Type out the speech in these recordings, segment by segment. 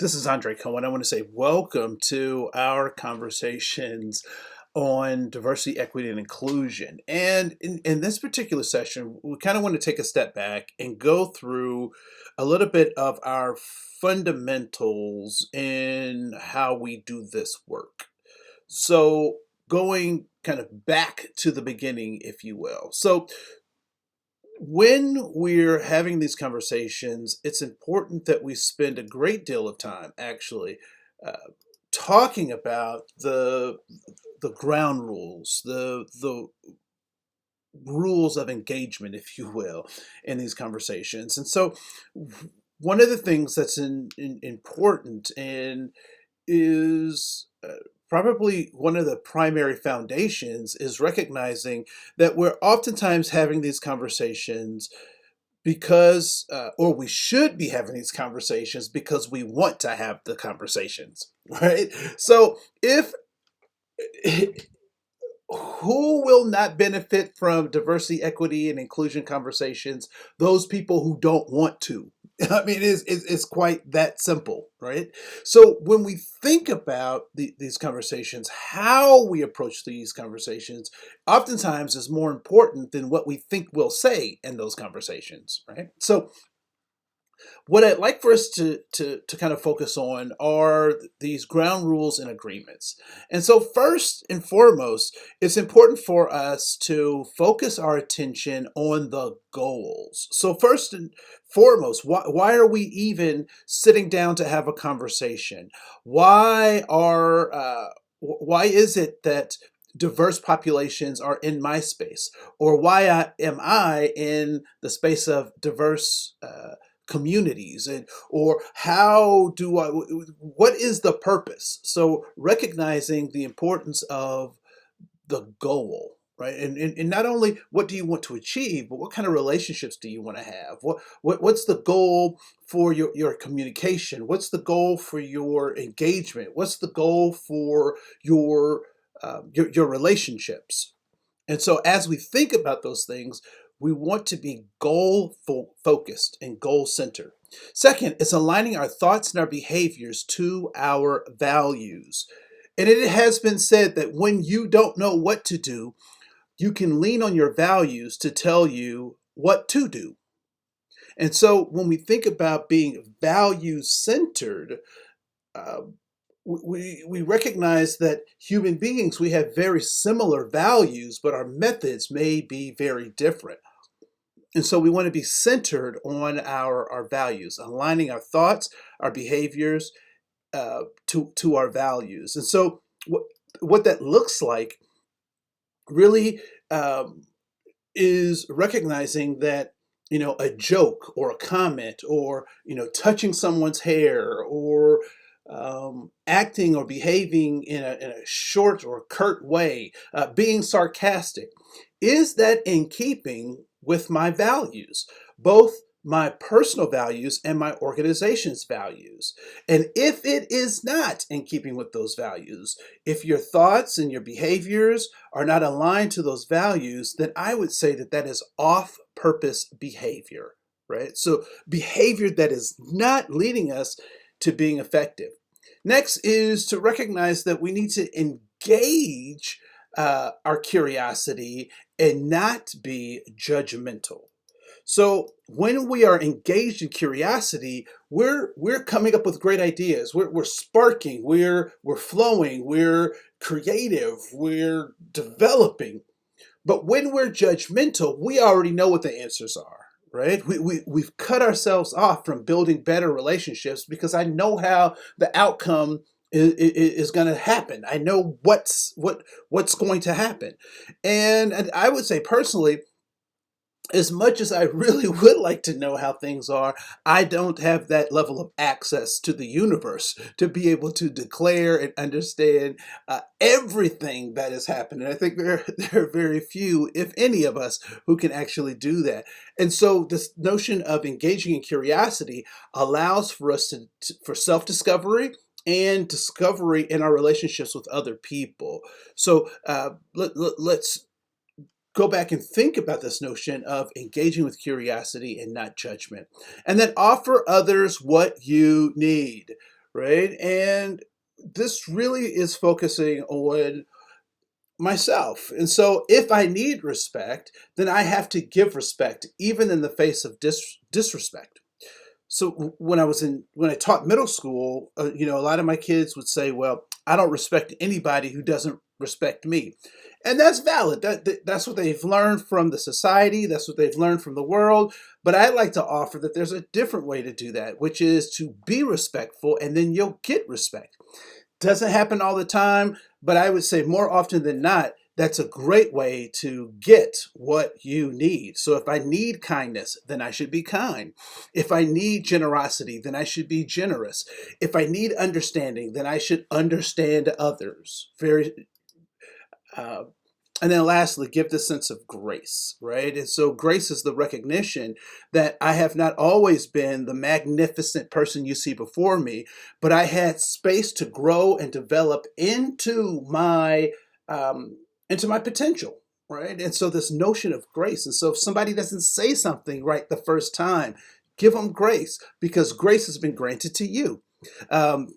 This is Andre Koen. I want to say welcome to our conversations on diversity, equity, and inclusion. And in this particular session, we kind of want to take a step back and go through a little bit of our fundamentals in how we do this work. So, going kind of back to the beginning, if you will. So, when we're having these conversations, it's important that we spend a great deal of time actually uh, talking about the ground rules, the rules of engagement, if you will, in these conversations. And so, one of the things that's important and is probably one of the primary foundations is recognizing that we're oftentimes having these conversations because, or we should be having these conversations because we want to have the conversations, right? So, if who will not benefit from diversity, equity, and inclusion conversations? Those people who don't want to. I mean, it's quite that simple, right? So when we think about these conversations, how we approach these conversations oftentimes is more important than what we think we'll say in those conversations, right? So what I'd like for us to kind of focus on are these ground rules and agreements. And so, first and foremost, it's important for us to focus our attention on the goals. So, first and foremost, why are we even sitting down to have a conversation? Why is it that diverse populations are in my space, or am I in the space of diverse communities, and or how do I what is the purpose? So recognizing the importance of the goal, right? And not only what do you want to achieve, but what kind of relationships do you want to have? What's the goal for your communication? What's the goal for your engagement? What's the goal for your relationships? And so, as we think about those things, we want to be focused and goal centered. Second, it's aligning our thoughts and our behaviors to our values. And it has been said that when you don't know what to do, you can lean on your values to tell you what to do. And so, when we think about being value centered, uh, we recognize that human beings, we have very similar values, but our methods may be very different. And so we want to be centered on our values, aligning our thoughts, our behaviors to our values. And so what that looks like really is recognizing that a joke or a comment or touching someone's hair or acting or behaving in a short or curt way, being sarcastic, is that in keeping with my values, both my personal values and my organization's values? And if it is not in keeping with those values, if your thoughts and your behaviors are not aligned to those values, then I would say that that is off purpose behavior, right? So behavior that is not leading us to being effective. Next is to recognize that we need to engage our curiosity and not be judgmental. So when we are engaged in curiosity, we're coming up with great ideas. We're sparking. We're flowing. We're creative. We're developing. But when we're judgmental, we already know what the answers are, right? We've cut ourselves off from building better relationships because I know how the outcome is going to happen. I know what's going to happen. And I would say personally, as much as I really would like to know how things are, I don't have that level of access to the universe to be able to declare and understand everything that is happening. I think there are very few, if any of us, who can actually do that. And so this notion of engaging in curiosity allows for us for self-discovery and discovery in our relationships with other people. So let's go back and think about this notion of engaging with curiosity and not judgment. And then offer others what you need. right? And this really is focusing on myself. And so if I need respect, then I have to give respect, even in the face of disrespect. So when I taught middle school, a lot of my kids would say, "Well, I don't respect anybody who doesn't respect me," and that's valid. That's what they've learned from the society. That's what they've learned from the world. But I'd like to offer that there's a different way to do that, which is to be respectful, and then you'll get respect. Doesn't happen all the time, but I would say more often than not, that's a great way to get what you need. So if I need kindness, then I should be kind. If I need generosity, then I should be generous. If I need understanding, then I should understand others. Uh, and then lastly, give the sense of grace, right? And so grace is the recognition that I have not always been the magnificent person you see before me, but I had space to grow and develop um, into my potential, right? And so this notion of grace. And so if somebody doesn't say something right the first time, give them grace because grace has been granted to you. Um,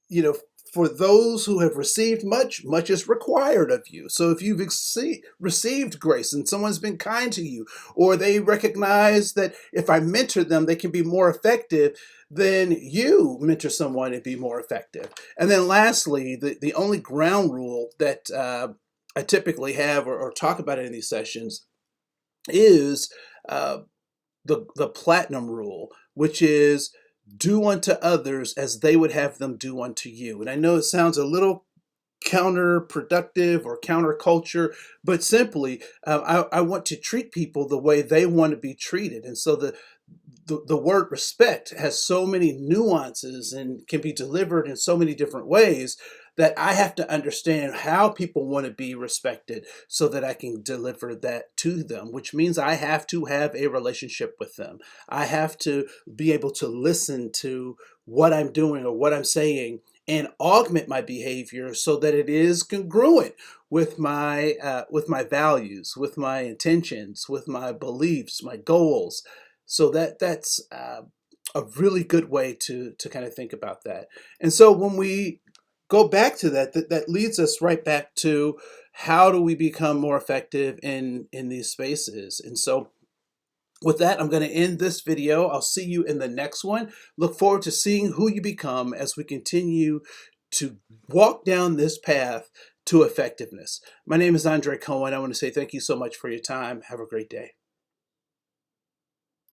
you know, for those who have received much, much is required of you. So if you've received grace and someone's been kind to you, or they recognize that if I mentor them, they can be more effective, then you mentor someone and be more effective. And then lastly, the only ground rule that I typically have or talk about in these sessions is uh, the platinum rule, which is do unto others as they would have them do unto you. And I know it sounds a little counterproductive or counterculture, but simply, I want to treat people the way they want to be treated. And so the word respect has so many nuances and can be delivered in so many different ways that I have to understand how people want to be respected so that I can deliver that to them, which means I have to have a relationship with them. I have to be able to listen to what I'm doing or what I'm saying and augment my behavior so that it is congruent with my values, with my intentions, with my beliefs, my goals. So that's a really good way to kind of think about that. And so when we go back to that leads us right back to how do we become more effective in these spaces. And so with that, I'm going to end this video. I'll see you in the next one. Look forward to seeing who you become as we continue to walk down this path to effectiveness. My name is Andre Koen. I want to say thank you so much for your time. Have a great day.